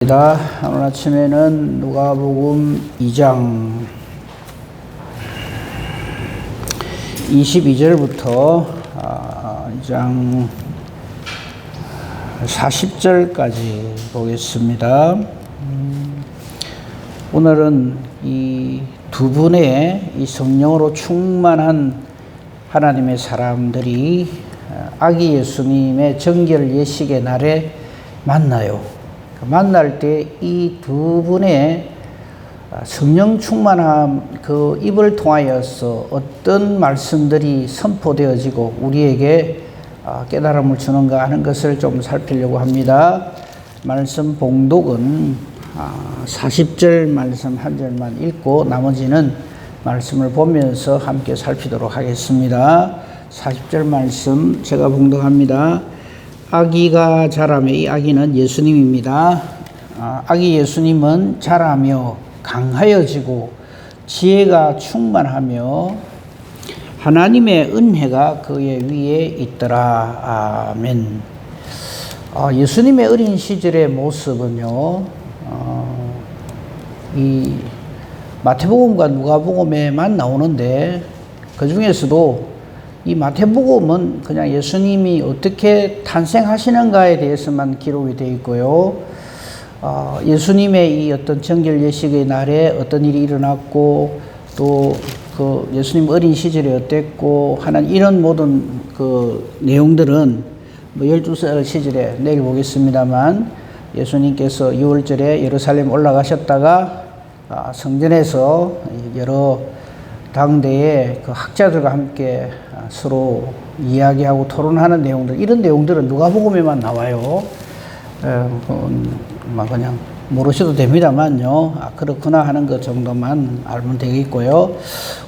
오늘 아침에는 누가복음 2장 22절부터 2장 40절까지 보겠습니다. 오늘은 이 두 분의 이 성령으로 충만한 하나님의 사람들이 아기 예수님의 정결 예식의 날에 만나요. 만날 때 이 두 분의 성령 충만함 그 입을 통하여서 어떤 말씀들이 선포되어지고 우리에게 깨달음을 주는가 하는 것을 좀 살피려고 합니다. 말씀 봉독은 40절 말씀 한 절만 읽고 나머지는 말씀을 보면서 함께 살피도록 하겠습니다. 40절 말씀 제가 봉독합니다. 아기가 자라며, 이 아기는 예수님입니다. 아기 예수님은 자라며 강하여지고 지혜가 충만하며 하나님의 은혜가 그의 위에 있더라. 아멘. 예수님의 어린 시절의 모습은요, 이 마태복음과 누가복음에만 나오는데 그 중에서도 이 마태복음은 그냥 예수님이 어떻게 탄생하시는가에 대해서만 기록이 되어 있고요. 예수님의 이 어떤 정결 예식의 날에 어떤 일이 일어났고 또 그 예수님 어린 시절에 어땠고 하는 이런 모든 그 내용들은 12살 시절에 내일 보겠습니다만 예수님께서 6월절에 예루살렘 올라가셨다가 성전에서 여러 당대의 그 학자들과 함께 서로 이야기하고 토론하는 내용들, 이런 내용들은 누가복음에만 나와요. 그냥 모르셔도 됩니다만요. 그렇구나 하는 것 정도만 알면 되겠고요.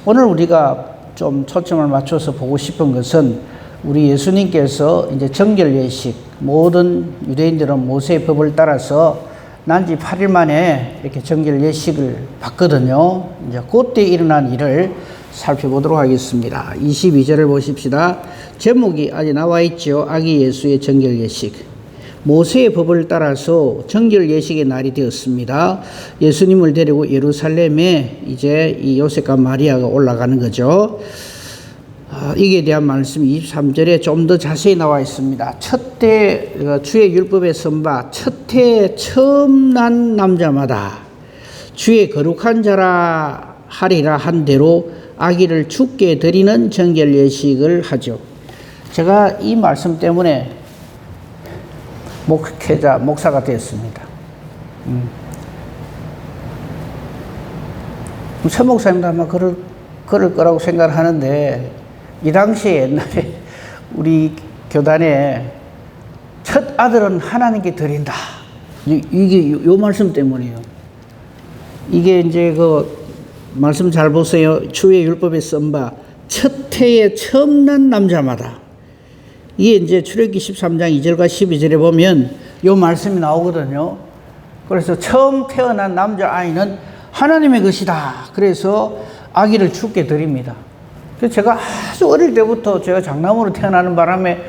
오늘 우리가 좀 초점을 맞춰서 보고 싶은 것은 우리 예수님께서 이제 정결 예식, 모든 유대인들은 모세의 법을 따라서 난지 8일 만에 이렇게 정결 예식을 받거든요. 이제 그때 일어난 일을 살펴보도록 하겠습니다. 22절을 보십시다. 제목이 아직 나와 있죠. 아기 예수의 정결 예식. 모세의 법을 따라서 정결 예식의 날이 되었습니다. 예수님을 데리고 예루살렘에 이제 이 요셉과 마리아가 올라가는 거죠. 이게 대한 말씀이 23절에 좀 더 자세히 나와 있습니다. 첫해 주의 율법에 선바 첫해 처음 난 남자마다 주의 거룩한 자라 하리라 한 대로 아기를 죽게 드리는 정결 예식을 하죠. 제가 이 말씀 때문에 목사가 되었습니다. 새 목사님도 아마 그럴 거라고 생각을 하는데 이 당시에 옛날에 우리 교단에 첫 아들은 하나님께 드린다. 이게 요 말씀 때문이에요. 이게 이제 그 말씀 잘 보세요. 주의 율법에 쓴 바 첫 해에 처음 난 남자마다. 이게 이제 출애굽기 13장 2절과 12절에 보면 요 말씀이 나오거든요. 그래서 처음 태어난 남자아이는 하나님의 것이다. 그래서 아기를 죽게 드립니다. 그래서 제가 아주 어릴 때부터 제가 장남으로 태어나는 바람에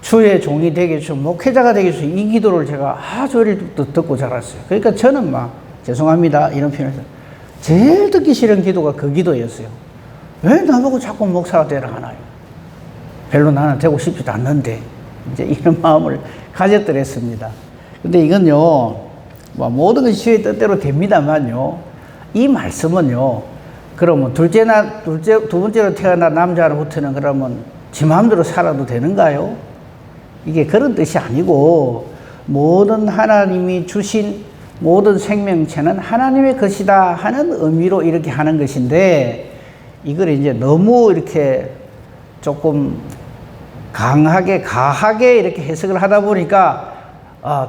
주의 종이 되게 해주시고 목회자가 되게 해주시고 이 기도를 제가 아주 어릴 때부터 듣고 자랐어요. 그러니까 저는 죄송합니다 이런 표현을 해서 제일 듣기 싫은 기도가 그 기도였어요. 왜 나보고 자꾸 목사가 되라 하나요? 별로 나는 되고 싶지도 않는데 이제 이런 마음을 가졌더랬습니다. 근데 이건요 모든 것이 주의 뜻대로 됩니다만요, 이 말씀은요 그러면 두 번째로 태어난 남자로부터는 그러면 지 마음대로 살아도 되는가요? 이게 그런 뜻이 아니고 모든 하나님이 주신 모든 생명체는 하나님의 것이다 하는 의미로 이렇게 하는 것인데, 이걸 이제 너무 이렇게 조금 가하게 이렇게 해석을 하다 보니까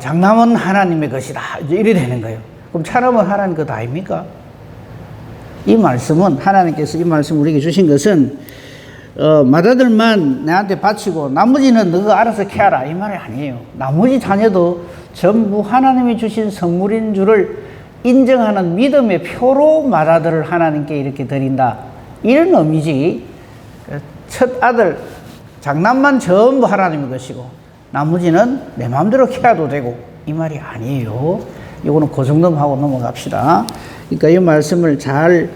장남은 하나님의 것이다 이제 이래 되는 거예요. 그럼 차남은 하나님 것 아닙니까? 이 말씀은 하나님께서 이 말씀 우리에게 주신 것은 맏아들만 내한테 바치고 나머지는 너가 알아서 캐라 이 말이 아니에요. 나머지 자녀도 전부 하나님이 주신 선물인 줄을 인정하는 믿음의 표로 맏아들을 하나님께 이렇게 드린다 이런 의미지, 첫 아들 장남만 전부 하나님의 것이고 나머지는 내 마음대로 캐도 되고 이 말이 아니에요. 이거는 그 정도만 하고 넘어갑시다. 그러니까 이 말씀을 잘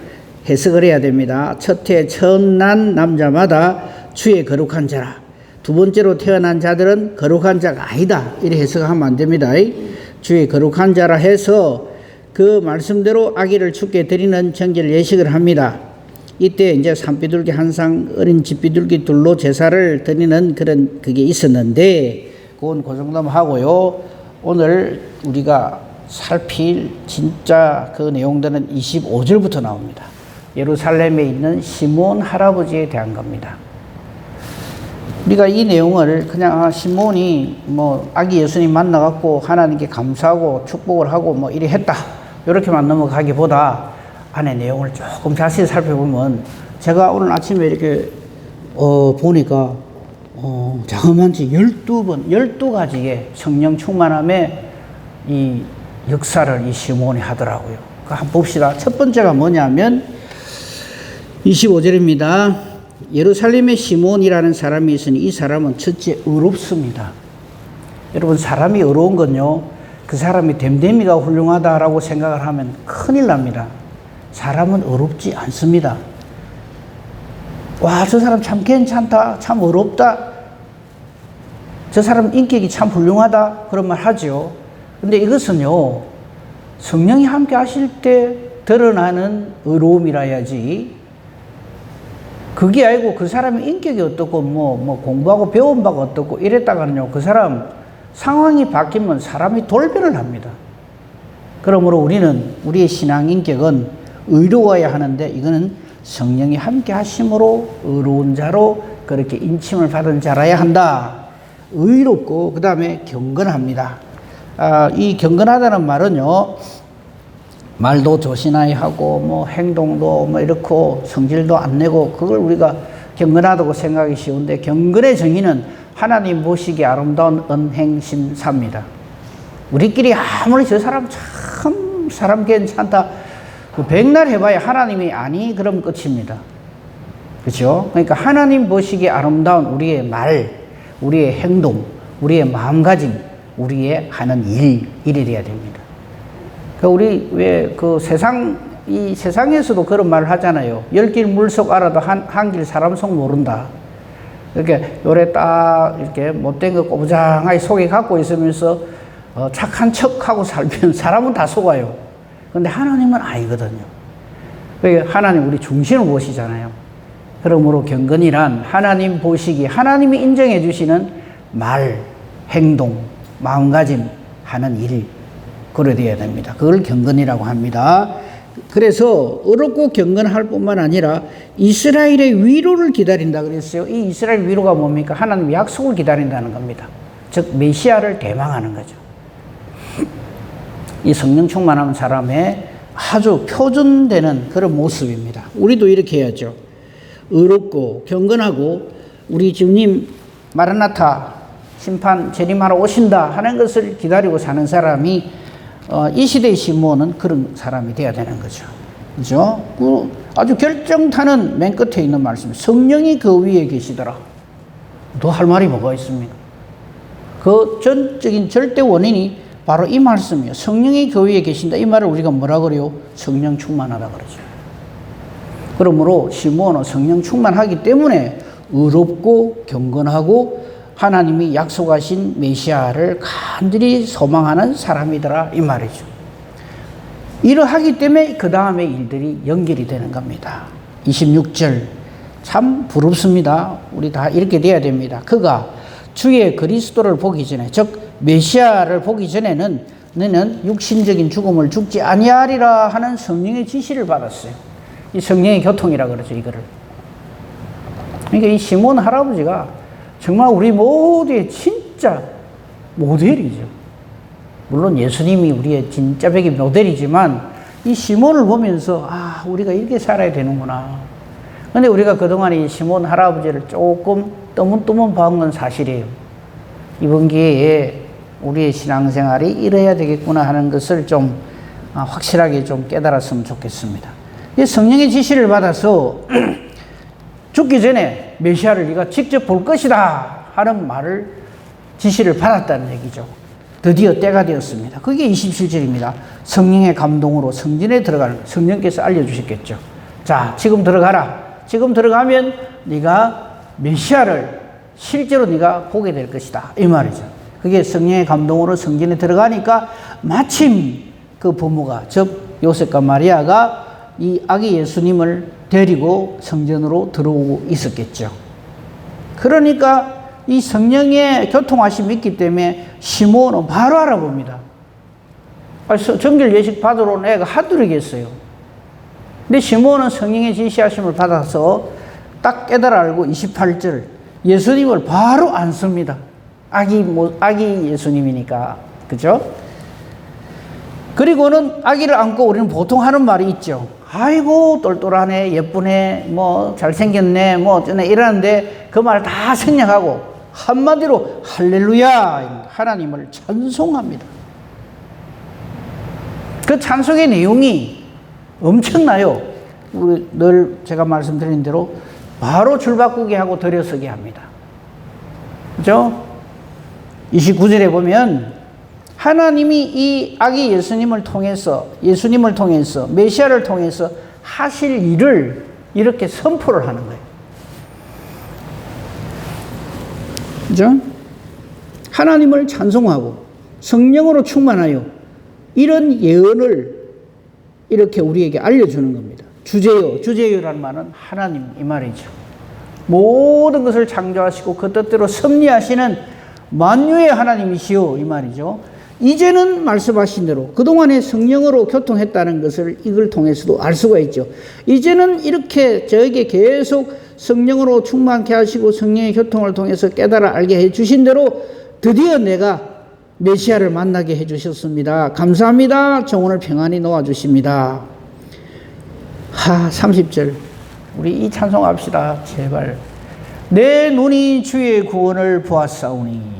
해석을 해야 됩니다. 첫해 천난 남자마다 주의 거룩한 자라. 두 번째로 태어난 자들은 거룩한 자가 아니다. 이렇게 해석하면 안 됩니다. 주의 거룩한 자라 해서 그 말씀대로 아기를 죽게 드리는 정결 예식을 합니다. 이때 이제 산비둘기 한 상, 어린 집비둘기 둘로 제사를 드리는 그런 그게 있었는데, 그건 그 정도만 하고요. 오늘 우리가 살필 진짜 그 내용들은 25절부터 나옵니다. 예루살렘에 있는 시몬 할아버지에 대한 겁니다. 우리가 이 내용을 그냥 시몬이 뭐 아기 예수님 만나갖고 하나님께 감사하고 축복을 하고 뭐 이래 했다, 이렇게만 넘어가기보다 안에 내용을 조금 자세히 살펴보면, 제가 오늘 아침에 이렇게 보니까 자그만치 12가지의 성령 충만함의 이 역사를 이 시몬이 하더라고요. 한번 봅시다. 첫 번째가 뭐냐면 25절입니다. 예루살렘에 시몬이라는 사람이 있으니 이 사람은 첫째 의롭습니다. 여러분, 사람이 의로운 건요, 그 사람이 됨됨이가 훌륭하다라고 생각을 하면 큰일 납니다. 사람은 의롭지 않습니다. 와, 저 사람 참 괜찮다, 참 의롭다, 저 사람 인격이 참 훌륭하다, 그런 말 하죠. 근데 이것은요, 성령이 함께 하실 때 드러나는 의로움이라 해야지, 그게 아니고 그 사람의 인격이 어떻고 뭐 공부하고 배운 바가 어떻고 이랬다가는요, 그 사람 상황이 바뀌면 사람이 돌변을 합니다. 그러므로 우리는 우리의 신앙 인격은 의로워야 하는데, 이거는 성령이 함께 하심으로 의로운 자로 그렇게 인침을 받은 자라야 한다. 의롭고 그 다음에 경건합니다. 이 경건하다는 말은요, 말도 조신하게 하고 뭐 행동도 뭐 이렇고 성질도 안 내고, 그걸 우리가 경건하다고 생각하기 쉬운데, 경건의 정의는 하나님 보시기에 아름다운 은행심사입니다. 우리끼리 아무리 저 사람 참 사람 괜찮다, 그 백날 해봐야 하나님이 아니 그럼 끝입니다. 그렇죠? 그러니까 하나님 보시기에 아름다운 우리의 말, 우리의 행동, 우리의 마음가짐, 우리의 하는 일이 돼야 됩니다. 우리 왜 그 이 세상에서도 그런 말을 하잖아요. 10길 물속 알아도 한 길 사람 속 모른다. 이렇게 요래 딱 이렇게 못된 거 꼬부장하게 속에 갖고 있으면서 착한 척하고 살면 사람은 다 속아요. 근데 하나님은 아니거든요. 그러니까 하나님 우리 중심을 보시잖아요. 그러므로 경건이란 하나님 보시기, 하나님이 인정해 주시는 말, 행동, 마음가짐, 하는 일, 그래 돼야 됩니다. 그걸 경건이라고 합니다. 그래서 의롭고 경건할 뿐만 아니라 이스라엘의 위로를 기다린다 그랬어요. 이 이스라엘 위로가 뭡니까? 하나님 약속을 기다린다는 겁니다. 즉 메시아를 대망하는 거죠. 이 성령 충만한 사람의 아주 표준되는 그런 모습입니다. 우리도 이렇게 해야죠. 의롭고 경건하고, 우리 주님 마라나타 심판 재림하러 오신다 하는 것을 기다리고 사는 사람이 이 시대의 시몬은 그런 사람이 돼야 되는 거죠. 그죠? 아주 결정타는 맨 끝에 있는 말씀. 성령이 그 위에 계시더라. 더 할 말이 뭐가 있습니까? 그 전적인 절대 원인이 바로 이 말씀이에요. 성령이 그 위에 계신다. 이 말을 우리가 뭐라 그래요? 성령 충만하다 그러죠. 그러므로 시몬은 성령 충만하기 때문에 의롭고 경건하고 하나님이 약속하신 메시아를 간절히 소망하는 사람이더라, 이 말이죠. 이러하기 때문에 그 다음에 일들이 연결이 되는 겁니다. 26절 참 부럽습니다. 우리 다 이렇게 돼야 됩니다. 그가 주의 그리스도를 보기 전에, 즉 메시아를 보기 전에는 너는 육신적인 죽음을 죽지 아니하리라 하는 성령의 지시를 받았어요. 이 성령의 교통이라 그러죠, 이거를. 그러니까 이 시몬 할아버지가 정말 우리 모두의 진짜 모델이죠. 물론 예수님이 우리의 진짜 백의 모델이지만, 이 시몬을 보면서 우리가 이렇게 살아야 되는구나. 근데 우리가 그동안 이 시몬 할아버지를 조금 떠문떠문 봐온 건 사실이에요. 이번 기회에 우리의 신앙생활이 이래야 되겠구나 하는 것을 좀 확실하게 좀 깨달았으면 좋겠습니다. 성령의 지시를 받아서 죽기 전에 메시아를 네가 직접 볼 것이다 하는 말을 지시를 받았다는 얘기죠. 드디어 때가 되었습니다. 그게 27절입니다. 성령의 감동으로 성전에 들어가는 거예요. 성령께서 알려주셨겠죠. 자, 지금 들어가라. 지금 들어가면 네가 메시아를 실제로 네가 보게 될 것이다. 이 말이죠. 그게 성령의 감동으로 성전에 들어가니까 마침 그 부모가, 즉 요셉과 마리아가 이 아기 예수님을 데리고 성전으로 들어오고 있었겠죠. 그러니까 이 성령의 교통하심이 있기 때문에 시몬은 바로 알아봅니다. 정결 예식 받으러 온 애가 한둘이겠어요. 근데 시몬은 성령의 지시하심을 받아서 딱 깨달아 알고 28절 예수님을 바로 안습니다. 아기 예수님이니까. 그죠? 그리고는 아기를 안고 우리는 보통 하는 말이 있죠. 아이고 똘똘하네, 예쁘네, 뭐 잘생겼네, 뭐 어쩌네 이러는데 그 말 다 생략하고 한마디로 할렐루야, 하나님을 찬송합니다. 그 찬송의 내용이 엄청나요. 우리 늘 제가 말씀드린 대로 바로 줄 바꾸게 하고 들여서게 합니다. 그죠? 29절에 보면 하나님이 이 아기 예수님을 통해서 메시아를 통해서 하실 일을 이렇게 선포를 하는 거예요. 그죠? 하나님을 찬송하고 성령으로 충만하여 이런 예언을 이렇게 우리에게 알려주는 겁니다. 주제요라는 말은 하나님 이 말이죠. 모든 것을 창조하시고 그 뜻대로 섭리하시는 만유의 하나님이시오 이 말이죠. 이제는 말씀하신 대로 그동안에 성령으로 교통했다는 것을 이걸 통해서도 알 수가 있죠. 이제는 이렇게 저에게 계속 성령으로 충만케 하시고 성령의 교통을 통해서 깨달아 알게 해주신 대로 드디어 내가 메시아를 만나게 해주셨습니다. 감사합니다. 정원을 평안히 놓아주십니다. 30절 우리 이 찬송합시다. 제발. 내 눈이 주의 구원을 보았사오니.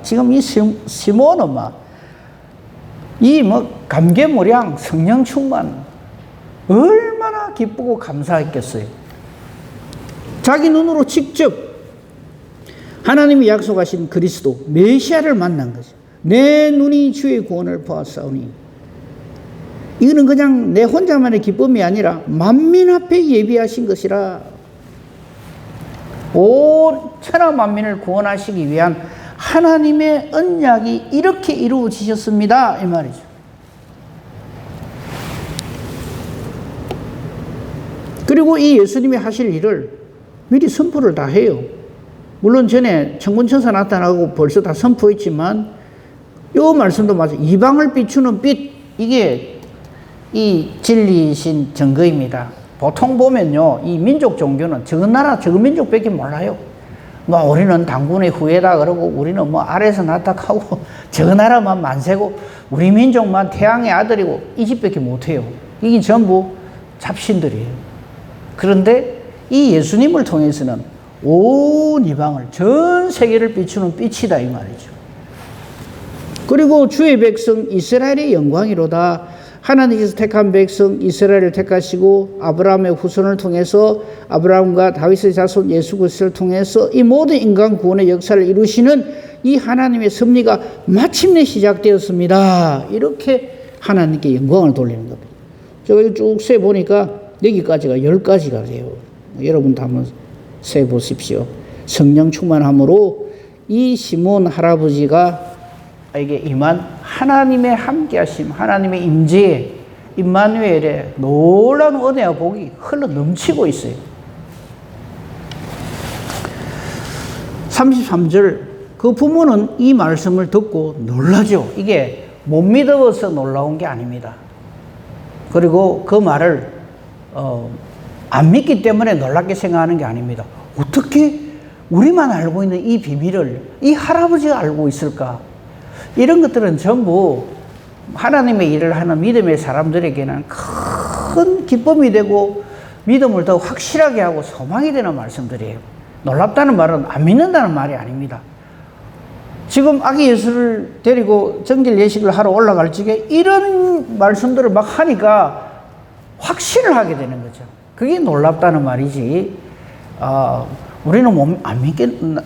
지금 이 시몬은 감개무량 성령 충만 얼마나 기쁘고 감사했겠어요. 자기 눈으로 직접 하나님이 약속하신 그리스도 메시아를 만난 거죠. 내 눈이 주의 구원을 보았사오니. 이거는 그냥 내 혼자만의 기쁨이 아니라 만민 앞에 예비하신 것이라. 온 천하 만민을 구원하시기 위한 하나님의 언약이 이렇게 이루어지셨습니다 이 말이죠. 그리고 이 예수님이 하실 일을 미리 선포를 다 해요. 물론 전에 천군천사 나타나고 벌써 다 선포했지만 이 말씀도 맞아요. 이방을 비추는 빛, 이게 이 진리신 증거입니다. 보통 보면요, 이 민족 종교는 저거 나라 저거 민족밖에 몰라요. 우리는 당군의 후예다 그러고 우리는 아래에서 나타나고 저거 나라만 만세고 우리 민족만 태양의 아들이고 이 집밖에 못해요. 이게 전부 잡신들이에요. 그런데 이 예수님을 통해서는 온 이방을 전 세계를 비추는 빛이다 이 말이죠. 그리고 주의 백성 이스라엘의 영광이로다. 하나님께서 택한 백성 이스라엘을 택하시고 아브라함의 후손을 통해서 아브라함과 다윗의 자손 예수 그리스도를 통해서 이 모든 인간 구원의 역사를 이루시는 이 하나님의 섭리가 마침내 시작되었습니다. 이렇게 하나님께 영광을 돌리는 겁니다. 제가 쭉 세보니까 여기까지가 10가지가 돼요. 여러분도 한번 세보십시오. 성령 충만함으로 이 시몬 할아버지가 에게 임한 하나님의 함께하심, 하나님의 임재에 임마누엘의 놀라운 은혜와 복이 흘러 넘치고 있어요. 33절 그 부모는 이 말씀을 듣고 놀라죠. 이게 못 믿어서 놀라운 게 아닙니다. 그리고 그 말을 안 믿기 때문에 놀랍게 생각하는 게 아닙니다. 어떻게 우리만 알고 있는 이 비밀을 이 할아버지가 알고 있을까? 이런 것들은 전부 하나님의 일을 하는 믿음의 사람들에게는 큰 기쁨이 되고 믿음을 더 확실하게 하고 소망이 되는 말씀들이에요. 놀랍다는 말은 안 믿는다는 말이 아닙니다. 지금 아기 예수를 데리고 정결 예식을 하러 올라갈 적에 이런 말씀들을 막 하니까 확신을 하게 되는 거죠. 그게 놀랍다는 말이지. 우리는 안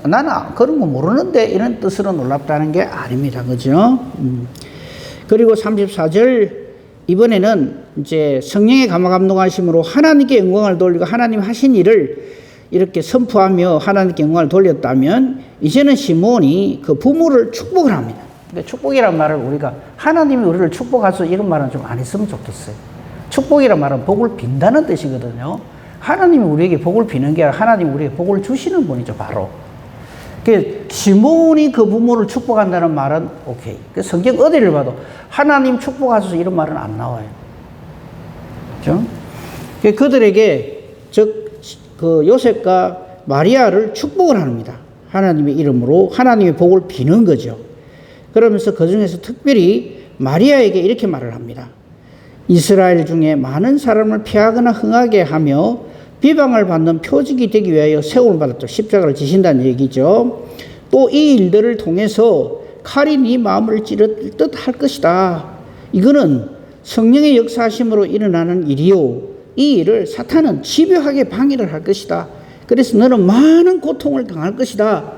나는 그런 거 모르는데 이런 뜻으로 놀랍다는 게 아닙니다. 그죠? 그리고 34절 이번에는 이제 성령의 감화감동하심으로 하나님께 영광을 돌리고 하나님 하신 일을 이렇게 선포하며 하나님께 영광을 돌렸다면 이제는 시몬이 그 부모를 축복을 합니다. 근데 축복이란 말을 우리가 하나님이 우리를 축복하소 이런 말은 좀 안 했으면 좋겠어요. 축복이란 말은 복을 빈다는 뜻이거든요. 하나님이 우리에게 복을 비는 게 아니라 하나님이 우리에게 복을 주시는 분이죠, 바로. 그 시몬이 그 부모를 축복한다는 말은 오케이. 그 성경 어디를 봐도 하나님 축복하소서 이런 말은 안 나와요. 그렇죠? 그들에게 즉 그 요셉과 마리아를 축복을 합니다. 하나님의 이름으로 하나님의 복을 비는 거죠. 그러면서 그 중에서 특별히 마리아에게 이렇게 말을 합니다. 이스라엘 중에 많은 사람을 피하거나 흥하게 하며 비방을 받는 표적이 되기 위하여 세움을 받았다. 십자가를 지신다는 얘기죠. 또 이 일들을 통해서 칼이 네 마음을 찌를 듯 할 것이다. 이거는 성령의 역사하심으로 일어나는 일이요. 이 일을 사탄은 집요하게 방해를 할 것이다. 그래서 너는 많은 고통을 당할 것이다.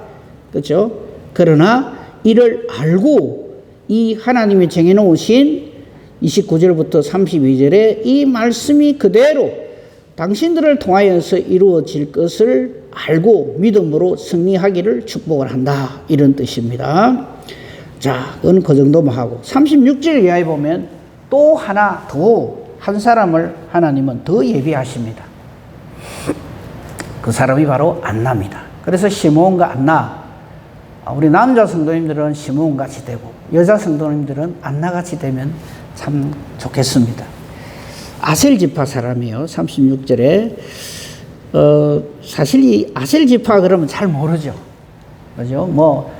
그렇죠? 그러나 이를 알고 이 하나님이 정해놓으신 29절부터 32절에 이 말씀이 그대로 당신들을 통하여서 이루어질 것을 알고 믿음으로 승리하기를 축복을 한다. 이런 뜻입니다. 자, 그건 그 정도만 하고 36절 이하에 보면 또 하나 더 한 사람을 하나님은 더 예비하십니다. 그 사람이 바로 안나입니다. 그래서 시몬과 안나, 우리 남자 성도님들은 시몬같이 되고 여자 성도님들은 안나같이 되면 참 좋겠습니다. 아셀 지파 사람이에요. 36절에 사실 이 아셀 지파 그러면 잘 모르죠. 그죠? 뭐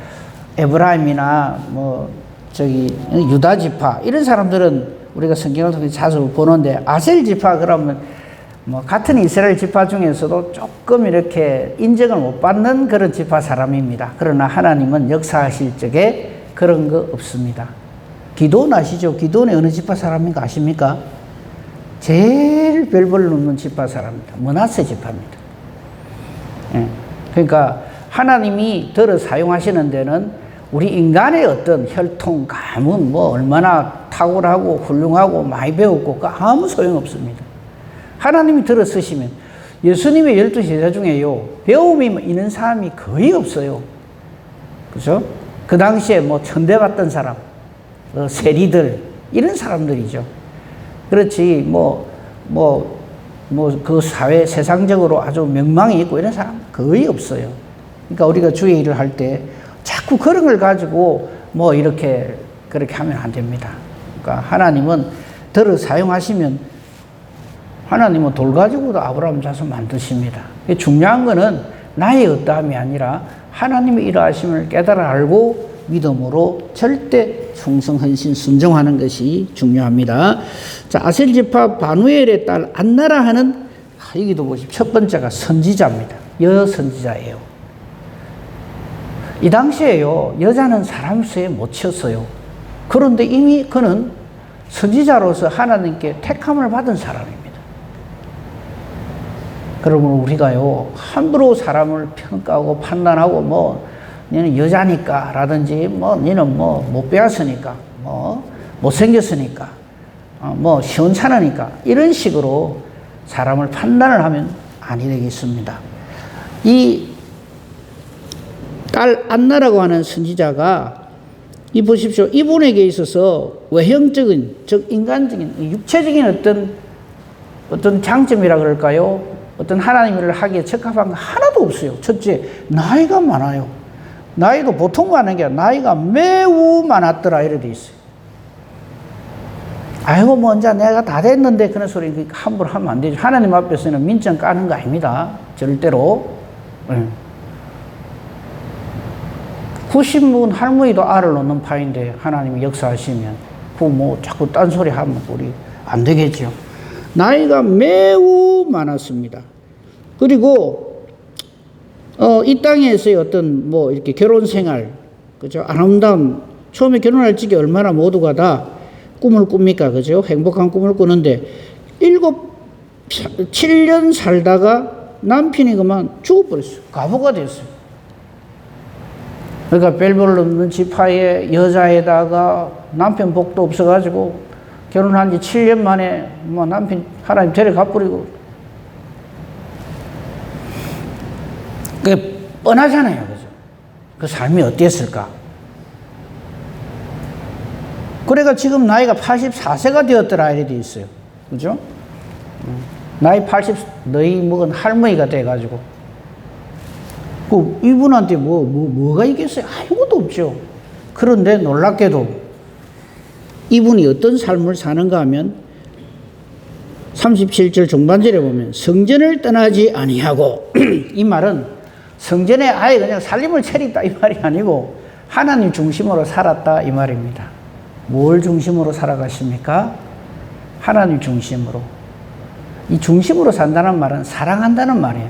에브라임이나 뭐 저기 유다 지파 이런 사람들은 우리가 성경을 통해 자주 보는데 아셀 지파 그러면 뭐 같은 이스라엘 지파 중에서도 조금 이렇게 인정을 못 받는 그런 지파 사람입니다. 그러나 하나님은 역사하실 적에 그런 거 없습니다. 기도는 아시죠? 기도는 어느 지파 사람인가 아십니까? 제일 별벌 넘는 지파 사람입니다. 므낫세 지파입니다. 예. 그러니까 하나님이 들어 사용하시는 데는 우리 인간의 어떤 혈통, 가문, 뭐 얼마나 탁월하고 훌륭하고 많이 배웠고 아무 소용없습니다. 하나님이 들어 쓰시면 예수님의 12제자 중에요. 배움이 있는 사람이 거의 없어요. 그죠? 그 당시에 뭐 천대받던 사람, 세리들, 이런 사람들이죠. 그렇지, 그 사회, 세상적으로 아주 명망이 있고 이런 사람 거의 없어요. 그러니까 우리가 주의 일을 할 때 자꾸 그런 걸 가지고 뭐 이렇게 그렇게 하면 안 됩니다. 그러니까 하나님은 들어 사용하시면 하나님은 돌 가지고도 아브라함 자손 만드십니다. 중요한 거는 나의 어떠함이 아니라 하나님의 일하심을 깨달아 알고 믿음으로 절대 충성, 헌신, 순종하는 것이 중요합니다. 자, 아셀 지파 바누엘의 딸 안나라 하는 여기도 보십시오. 첫 번째가 선지자입니다. 여선지자예요. 이 당시에요, 여자는 사람 수에 못 쳤어요. 그런데 이미 그는 선지자로서 하나님께 택함을 받은 사람입니다. 그러면 우리가요, 함부로 사람을 평가하고 판단하고 뭐 너는 여자니까 라든지 뭐 너는 뭐 못 배웠으니까 뭐 못생겼으니까 뭐 시원찮으니까 이런 식으로 사람을 판단을 하면 아니 되겠습니다. 이 딸 안나라고 하는 선지자가 이 보십시오. 이분에게 있어서 외형적인 즉 인간적인 육체적인 어떤 장점이라 그럴까요? 어떤 하나님 일을 하기에 적합한 거 하나도 없어요. 첫째, 나이가 많아요. 나이도 보통 많은 게 아니라 나이가 매우 많았더라 이래 돼 있어요. 아이고 뭐 이제 내가 다 됐는데 그런 소리 함부로 하면 안 되죠. 하나님 앞에서는 민정 까는 거 아닙니다. 절대로. 90분 할머니도 알을 놓는 파인데 하나님이 역사하시면 뭐 자꾸 딴소리 하면 우리 안 되겠죠. 나이가 매우 많았습니다. 그리고 이 땅에서의 어떤 뭐 이렇게 결혼 생활, 그죠? 아름다운 처음에 결혼할 적에 얼마나 모두가 다 꿈을 꿉니까, 그죠? 행복한 꿈을 꾸는데 7년 살다가 남편이 그만 죽어버렸어요. 과부가 됐어요. 그러니까 별볼 없는 지파의 여자에다가 남편 복도 없어가지고 결혼한 지 7년 만에 뭐 남편 하나님 데려가 버리고. 그게 뻔하잖아요. 그죠? 그 삶이 어땠을까? 그래가 지금 나이가 84세가 되었더라 이래 돼 있어요. 그죠? 나이 80, 너희 먹은 할머니가 돼가지고. 그 이분한테 뭐가 있겠어요? 아무것도 없죠. 그런데 놀랍게도 이분이 어떤 삶을 사는가 하면 37절 중반절에 보면 성전을 떠나지 아니하고 이 말은 성전에 아예 그냥 살림을 차렸다 이 말이 아니고 하나님 중심으로 살았다 이 말입니다. 뭘 중심으로 살아가십니까? 하나님 중심으로. 이 중심으로 산다는 말은 사랑한다는 말이에요.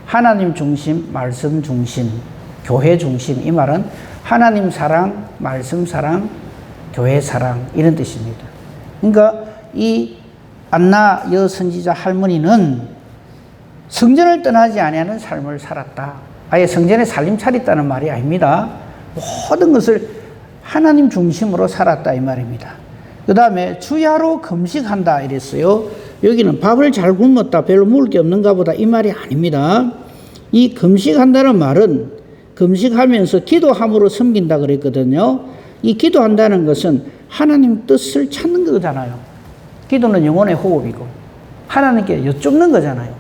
하나님 중심, 말씀 중심, 교회 중심. 이 말은 하나님 사랑, 말씀 사랑, 교회 사랑 이런 뜻입니다. 그러니까 이 안나 여선지자 할머니는 성전을 떠나지 아니하는 삶을 살았다. 아예 성전에 살림 차렸다는 말이 아닙니다. 모든 것을 하나님 중심으로 살았다 이 말입니다. 그 다음에 주야로 금식한다 이랬어요. 여기는 밥을 잘 굶었다 별로 먹을 게 없는가 보다 이 말이 아닙니다. 이 금식한다는 말은 금식하면서 기도함으로 섬긴다 그랬거든요. 이 기도한다는 것은 하나님 뜻을 찾는 거잖아요. 기도는 영혼의 호흡이고 하나님께 여쭙는 거잖아요.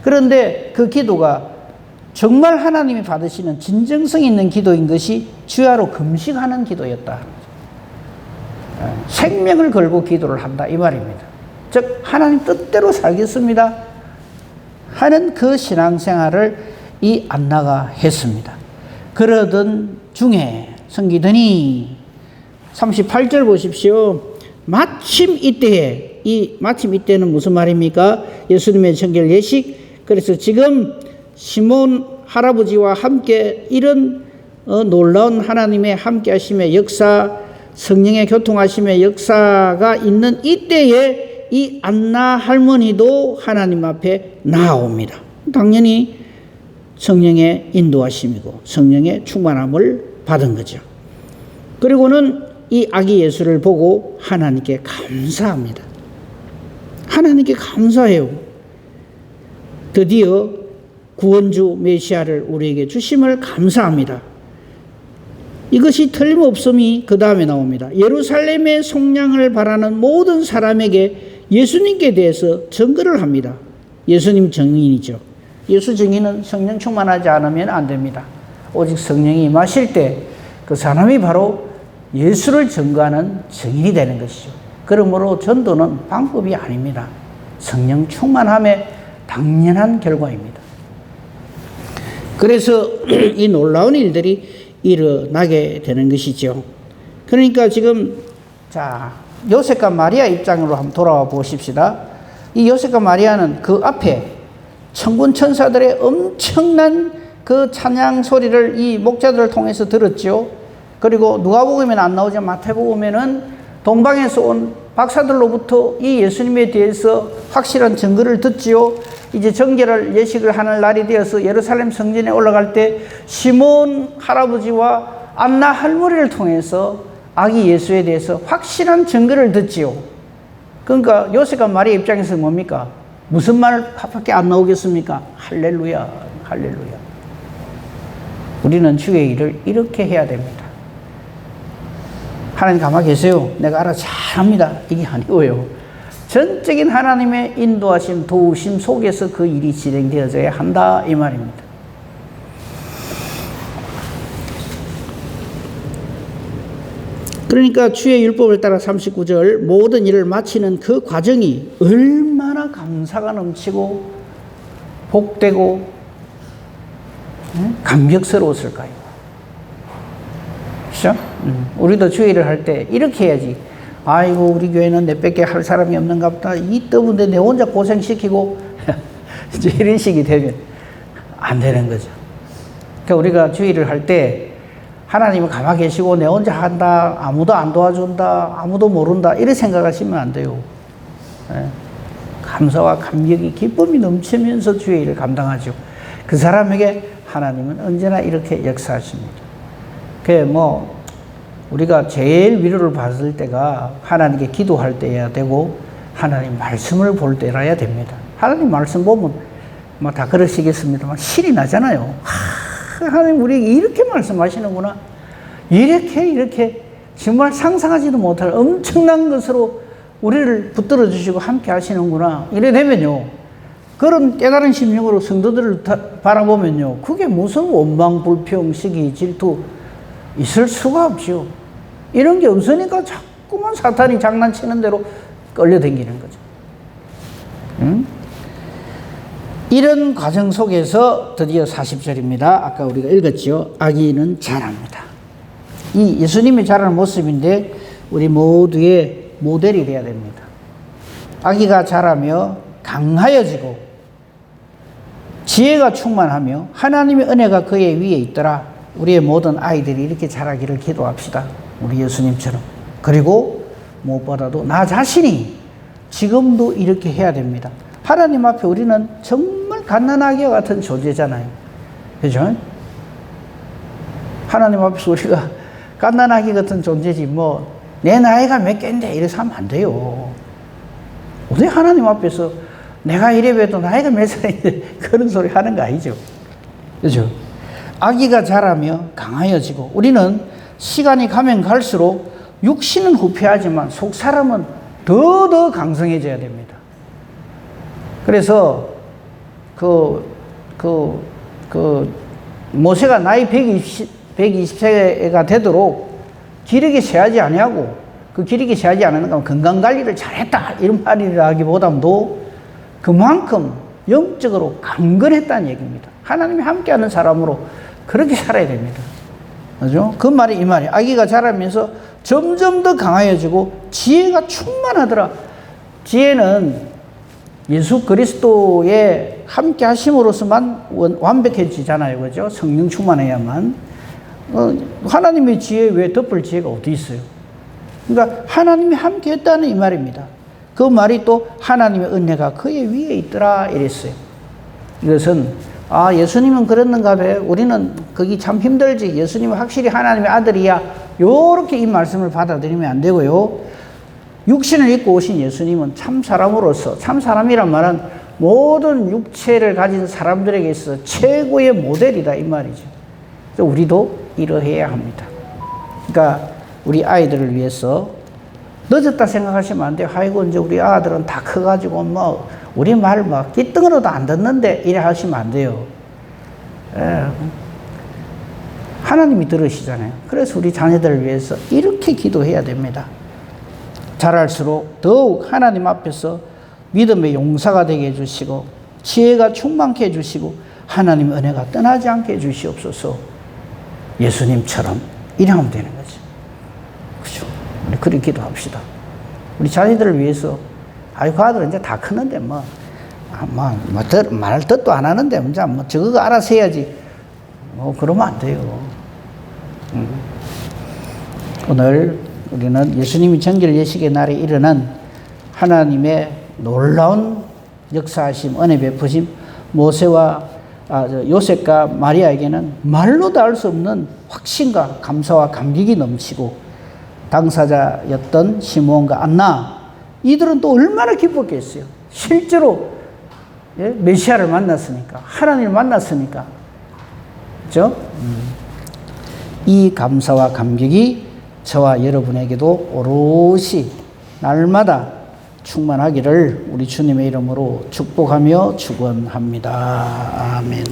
그런데 그 기도가 정말 하나님이 받으시는 진정성 있는 기도인 것이 주야로 금식하는 기도였다. 생명을 걸고 기도를 한다 이 말입니다. 즉 하나님 뜻대로 살겠습니다 하는 그 신앙생활을 이 안나가 했습니다. 그러던 중에 섬기더니 38절 보십시오. 마침 이때에, 이 마침 이때는 무슨 말입니까? 예수님의 정결 예식. 그래서 지금 시몬 할아버지와 함께 이런 놀라운 하나님의 함께 하심의 역사, 성령의 교통하심의 역사가 있는 이때에 이 안나 할머니도 하나님 앞에 나옵니다. 당연히 성령의 인도하심이고 성령의 충만함을 받은 거죠. 그리고는 이 아기 예수를 보고 하나님께 감사합니다. 하나님께 감사해요. 드디어 구원주 메시아를 우리에게 주심을 감사합니다. 이것이 틀림없음이 그 다음에 나옵니다. 예루살렘의 속량을 바라는 모든 사람에게 예수님께 대해서 증거를 합니다. 예수님 증인이죠. 예수 증인은 성령 충만하지 않으면 안 됩니다. 오직 성령이 임하실 때 그 사람이 바로 예수를 증거하는 증인이 되는 것이죠. 그러므로 전도는 방법이 아닙니다. 성령 충만함의 당연한 결과입니다. 그래서 이 놀라운 일들이 일어나게 되는 것이죠. 그러니까 지금 자 요셉과 마리아 입장으로 한번 돌아와 보십시다. 이 요셉과 마리아는 그 앞에 천군 천사들의 엄청난 그 찬양 소리를 이 목자들을 통해서 들었죠. 그리고 누가복음에는 안 나오지만 마태복음에는 동방에서 온 박사들로부터 이 예수님에 대해서 확실한 증거를 듣지요. 이제 정결을 예식을 하는 날이 되어서 예루살렘 성전에 올라갈 때 시몬 할아버지와 안나 할머니를 통해서 아기 예수에 대해서 확실한 증거를 듣지요. 그러니까 요셉과 마리아 입장에서 뭡니까? 무슨 말밖에 안 나오겠습니까? 할렐루야, 할렐루야. 우리는 주의 일을 이렇게 해야 됩니다. 하나님 가만히 계세요. 내가 알아 잘합니다. 이게 아니고요. 전적인 하나님의 인도하심, 도우심 속에서 그 일이 진행되어져야 한다 이 말입니다. 그러니까 주의 율법을 따라 39절 모든 일을 마치는 그 과정이 얼마나 감사가 넘치고 복되고 감격스러웠을까요? 그렇죠? 우리도 주의를 할 때 이렇게 해야지. 아이고 우리 교회는 내밖에 할 사람이 없는가 보다. 이 떠분데 내 혼자 고생시키고 이제 이런 식이 되면 안 되는 거죠. 그러니까 우리가 주의를 할 때 하나님은 가만히 계시고 내 혼자 한다. 아무도 안 도와준다. 아무도 모른다. 이렇게 생각하시면 안 돼요. 감사와 감격이 기쁨이 넘치면서 주의 일을 감당하죠. 그 사람에게 하나님은 언제나 이렇게 역사하십니다. 그게 뭐 우리가 제일 위로를 받을 때가 하나님께 기도할 때여야 되고 하나님 말씀을 볼 때라야 됩니다. 하나님 말씀 보면 뭐 다 그러시겠습니다만 신이 나잖아요. 하나님 우리에게 이렇게 말씀하시는구나. 이렇게 정말 상상하지도 못할 엄청난 것으로 우리를 붙들어 주시고 함께 하시는구나. 이래 되면요. 그런 깨달은 심령으로 성도들을 바라보면요. 그게 무슨 원망, 불평, 시기, 질투 있을 수가 없죠. 이런 게 없으니까 자꾸만 사탄이 장난치는 대로 끌려다니는 거죠. 응? 이런 과정 속에서 드디어 40절입니다. 아까 우리가 읽었죠. 아기는 자랍니다. 이 예수님이 자라는 모습인데 우리 모두의 모델이 되어야 됩니다. 아기가 자라며 강하여지고 지혜가 충만하며 하나님의 은혜가 그의 위에 있더라. 우리의 모든 아이들이 이렇게 자라기를 기도합시다. 우리 예수님처럼. 그리고 무엇보다도 나 자신이 지금도 이렇게 해야 됩니다. 하나님 앞에 우리는 정말 갓난아기와 같은 존재잖아요. 그죠? 하나님 앞에서 우리가 갓난아기 같은 존재지 뭐 내 나이가 몇 개인데 이래서 하면 안 돼요. 어떻게 하나님 앞에서 내가 이래봬도 나이가 몇 살인데 그런 소리 하는 거 아니죠. 그죠? 아기가 자라며 강하여지고 우리는 시간이 가면 갈수록 육신은 후퇴하지만 속 사람은 더 강성해져야 됩니다. 그래서 모세가 나이 120세가 되도록 기르게 세하지 아니하고 그 기르게 세하지 않으니까 건강관리를 잘했다 이런 말이라기보다도 그만큼 영적으로 강건했다는 얘기입니다. 하나님이 함께하는 사람으로 그렇게 살아야 됩니다. 그죠? 그 말이 이 말이에요. 아기가 자라면서 점점 더 강하여지고 지혜가 충만하더라. 지혜는 예수 그리스도의 함께 하심으로서만 완벽해지잖아요. 그죠? 성령 충만해야만. 하나님의 지혜 외에 덮을 지혜가 어디 있어요? 그러니까 하나님이 함께 했다는 이 말입니다. 그 말이 또 하나님의 은혜가 그의 위에 있더라 이랬어요. 이것은 예수님은 그랬는가 봐. 우리는 거기 참 힘들지. 예수님은 확실히 하나님의 아들이야. 요렇게 이 말씀을 받아들이면 안 되고요. 육신을 입고 오신 예수님은 참 사람으로서, 참 사람이란 말은 모든 육체를 가진 사람들에게 있어서 최고의 모델이다 이 말이죠. 그래서 우리도 이러해야 합니다. 그러니까 우리 아이들을 위해서 늦었다 생각하시면 안 돼요. 아이고 이제 우리 아들은 다 커가지고 뭐 우리 말 막 깃등으로도 안 듣는데 이래 하시면 안 돼요. 하나님이 들으시잖아요. 그래서 우리 자녀들을 위해서 이렇게 기도해야 됩니다. 자랄수록 더욱 하나님 앞에서 믿음의 용사가 되게 해주시고 지혜가 충만케 해주시고 하나님의 은혜가 떠나지 않게 해주시옵소서. 예수님처럼 이러면 되는 거죠. 그죠? 우리 그렇게 기도합시다. 우리 자녀들을 위해서 그 아들은 이제 다 크는데 말 듣도 안 하는데 뭐 저거 알아서 해야지. 그러면 안 돼요. 오늘 우리는 예수님이 정결 예식의 날에 일어난 하나님의 놀라운 역사하심, 은혜 베푸심, 모세와 요셉과 마리아에게는 말로도 알 수 없는 확신과 감사와 감격이 넘치고 당사자였던 시몬과 안나 이들은 또 얼마나 기뻤겠어요. 실제로 메시아를 만났으니까, 하나님을 만났으니까. 그렇죠? 이 감사와 감격이 저와 여러분에게도 오롯이 날마다 충만하기를 우리 주님의 이름으로 축복하며 축원합니다. 아멘.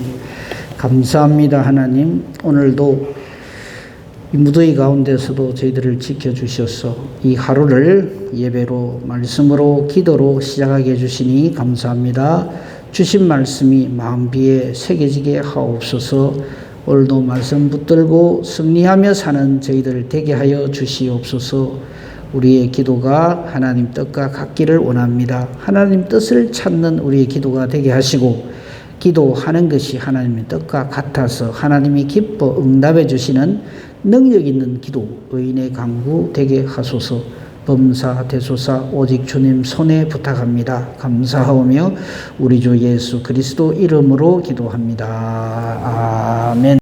감사합니다. 하나님, 오늘도 이 무더위 가운데서도 저희들을 지켜주셔서 이 하루를 예배로, 말씀으로, 기도로 시작하게 해주시니 감사합니다. 주신 말씀이 마음비에 새겨지게 하옵소서. 오늘도 말씀 붙들고 승리하며 사는 저희들 되게 하여 주시옵소서. 우리의 기도가 하나님 뜻과 같기를 원합니다. 하나님 뜻을 찾는 우리의 기도가 되게 하시고 기도하는 것이 하나님의 뜻과 같아서 하나님이 기뻐 응답해 주시는 능력 있는 기도, 의인의 강구 되게 하소서. 범사 대소사 오직 주님 손에 부탁합니다. 감사하오며 우리 주 예수 그리스도 이름으로 기도합니다. 아멘.